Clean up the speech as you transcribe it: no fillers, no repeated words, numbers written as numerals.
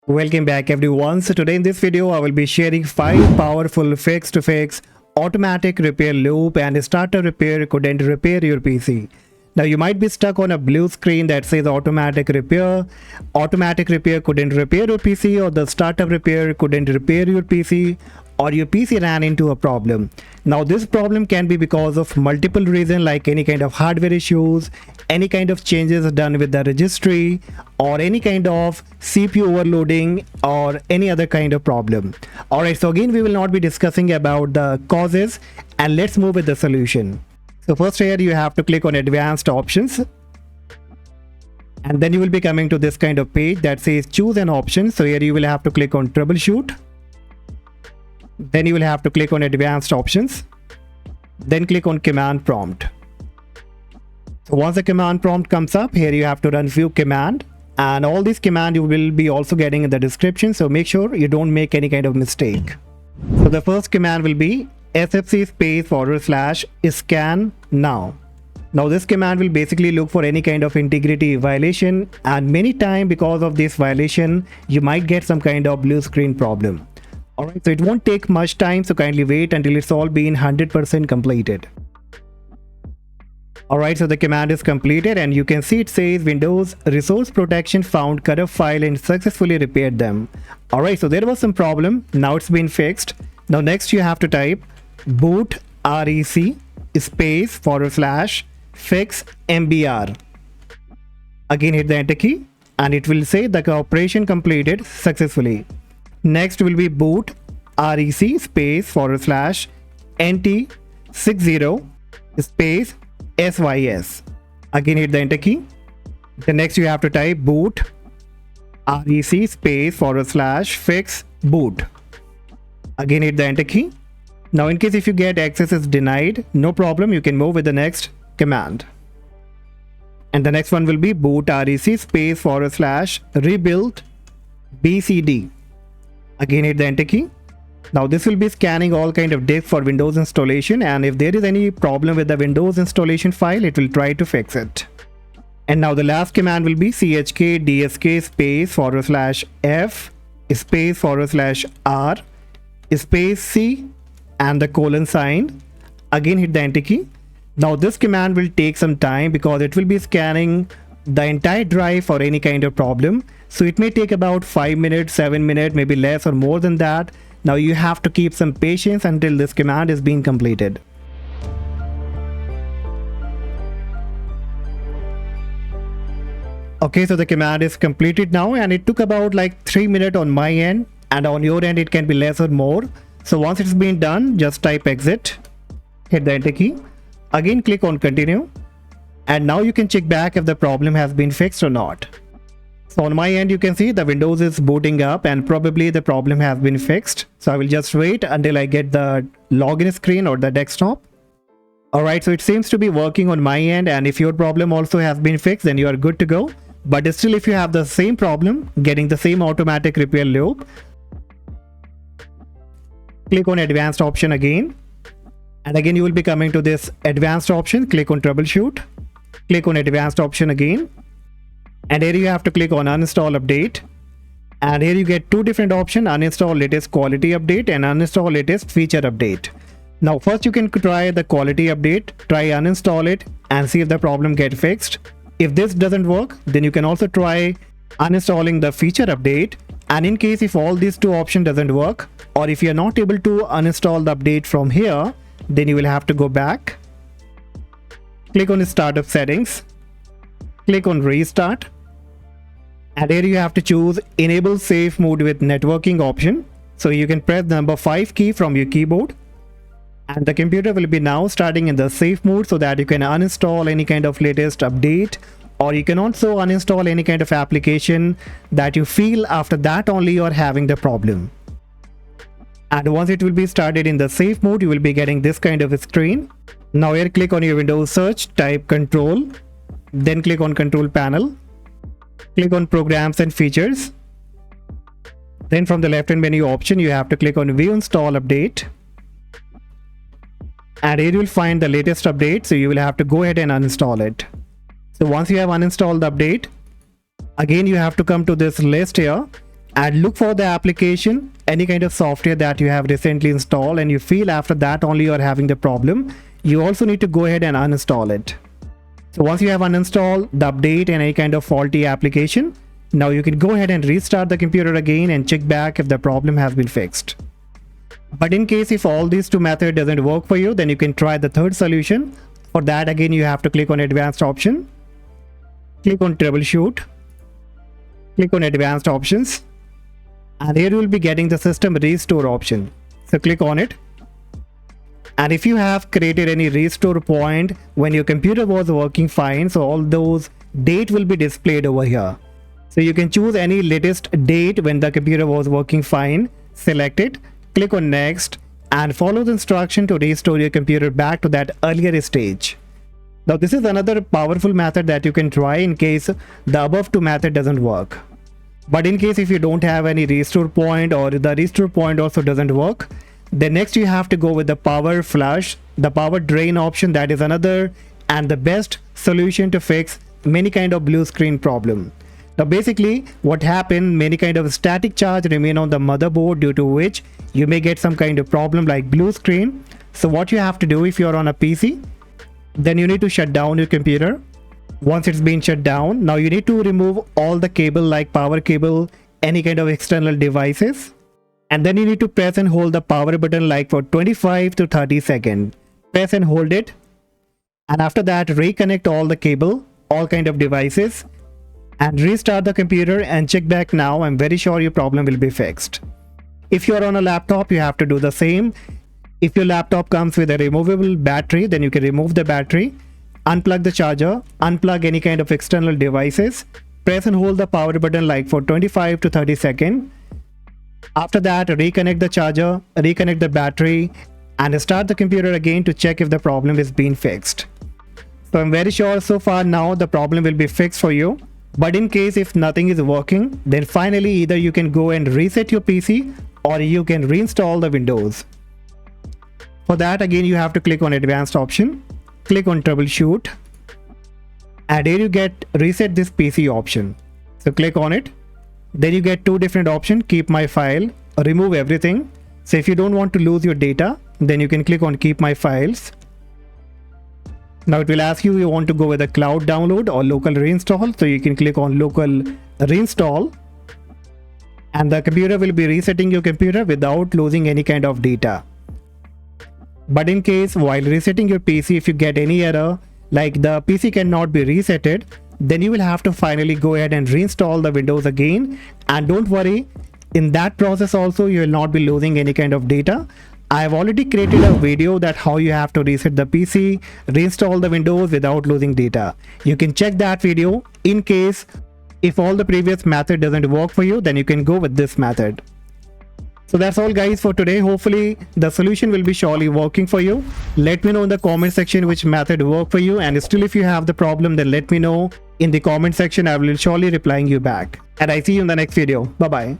Welcome back everyone. So today in this video I will be sharing 5 powerful fix to fix automatic repair loop and startup repair couldn't repair your PC. Now you might be stuck on a blue screen that says automatic repair couldn't repair your PC, or the startup repair couldn't repair your PC, or your PC ran into a problem. Now this problem can be because of multiple reasons, like any kind of hardware issues, any kind of changes done with the registry, or any kind of CPU overloading, or any other kind of problem. Alright, so again we will not be discussing about the causes, and let's move with the solution. So first here you have to click on advanced options, and then you will be coming to this kind of page that says choose an option. So here you will have to click on troubleshoot. Then you will have to click on advanced options, then click on command prompt. So once the command prompt comes up, here you have to run few command, and all these command you will be also getting in the description, so make sure you don't make any kind of mistake. So the first command will be sfc /scan now. Now this command will basically look for any kind of integrity violation, and many times because of this violation you might get some kind of blue screen problem. Alright, so it won't take much time, so kindly wait until it's all been 100% completed. Alright, so the command is completed, and you can see it says Windows Resource Protection found corrupt file and successfully repaired them. Alright, so there was some problem, now it's been fixed. Now next you have to type bootrec /fixmbr. Again hit the enter key, and it will say the operation completed successfully. Next will be bootrec /NT60 sys. Again hit the enter key. The next you have to type bootrec /fixboot. Again hit the enter key. Now in case if you get access is denied, no problem, you can move with the next command. And the next one will be bootrec /rebuildbcd. Again hit the enter key. Now this will be scanning all kind of disk for Windows installation, and if there is any problem with the Windows installation file, it will try to fix it. And now the last command will be chkdsk /f /r/c and the colon sign. Again hit the enter key. Now this command will take some time because it will be scanning the entire drive for any kind of problem, so it may take about 5 minutes, 7 minutes, maybe less or more than that. Now you have to keep some patience until this command is being completed. Okay, so the command is completed now, and it took about like 3 minutes on my end, and on your end it can be less or more. So once it's been done, just type exit, hit the enter key, again click on continue, and now you can check back if the problem has been fixed or not. So on my end you can see the Windows is booting up, and probably the problem has been fixed. So I will just wait until I get the login screen or the desktop. Alright, so it seems to be working on my end, and if your problem also has been fixed, then you are good to go. But still, if you have the same problem getting the same automatic repair loop, click on advanced option again, and again you will be coming to this advanced option. Click on troubleshoot, click on advanced option again, and here you have to click on uninstall update, and here you get two different options: uninstall latest quality update and uninstall latest feature update. Now first you can try the quality update, try uninstall it and see if the problem get fixed. If this doesn't work, then you can also try uninstalling the feature update, and in case if all these two options doesn't work, or if you're not able to uninstall the update from here, then you will have to go back, click on startup settings, click on restart, and here you have to choose enable safe mode with networking option. So you can press the number 5 key from your keyboard, and the computer will be now starting in the safe mode, so that you can uninstall any kind of latest update, or you can also uninstall any kind of application that you feel after that only you are having the problem. And once it will be started in the safe mode, you will be getting this kind of a screen. Now here click on your Windows search, type control, then click on control panel, click on programs and features. Then from the left hand menu option you have to click on view install update, and here you will find the latest update, so you will have to go ahead and uninstall it. So once you have uninstalled the update, again you have to come to this list here, and look for the application, any kind of software that you have recently installed and you feel after that only you are having the problem. You also need to go ahead and uninstall it. So once you have uninstalled the update and any kind of faulty application, now you can go ahead and restart the computer again and check back if the problem has been fixed. But in case if all these two methods doesn't work for you, then you can try the third solution. For that, again, you have to click on advanced option, click on troubleshoot, click on advanced options, and here you will be getting the system restore option. So click on it. And if you have created any restore point when your computer was working fine, so all those date will be displayed over here. So you can choose any latest date when the computer was working fine, select it, click on next, and follow the instruction to restore your computer back to that earlier stage. Now this is another powerful method that you can try in case the above two method doesn't work. But in case if you don't have any restore point or the restore point also doesn't work, then next you have to go with the power flush, the power drain option. That is another and the best solution to fix many kind of blue screen problem. Now basically what happened, many kind of static charge remain on the motherboard, due to which you may get some kind of problem like blue screen. So what you have to do, if you're on a PC, then you need to shut down your computer. Once it's been shut down, now you need to remove all the cable like power cable, any kind of external devices, and then you need to press and hold the power button like for 25 to 30 seconds. Press and hold it, and after that reconnect all the cable, all kind of devices, and restart the computer and check back. Now I'm very sure your problem will be fixed. If you're on a laptop, you have to do the same. If your laptop comes with a removable battery, then you can remove the battery, unplug the charger, unplug any kind of external devices, press and hold the power button like for 25 to 30 seconds. After that, reconnect the charger, reconnect the battery, and start the computer again to check if the problem is being fixed. So I'm very sure so far now the problem will be fixed for you. But in case if nothing is working, then finally either you can go and reset your PC or you can reinstall the Windows. For that, again, you have to click on advanced option, click on troubleshoot, and here you get reset this PC option. So click on it. Then you get two different options, keep my file, remove everything. So if you don't want to lose your data, then you can click on keep my files. Now it will ask you want to go with a cloud download or local reinstall. So you can click on local reinstall, and the computer will be resetting your computer without losing any kind of data. But in case while resetting your PC, if you get any error like the PC cannot be resetted, then you will have to finally go ahead and reinstall the Windows again. And don't worry, in that process also you will not be losing any kind of data. I have already created a video that how you have to reset the PC, reinstall the Windows without losing data. You can check that video. In case if all the previous method doesn't work for you, then you can go with this method. So that's all guys for today. Hopefully the solution will be surely working for you. Let me know in the comment section which method worked for you, and still if you have the problem, then let me know in the comment section. I will surely replying you back, and I see you in the next video. Bye bye.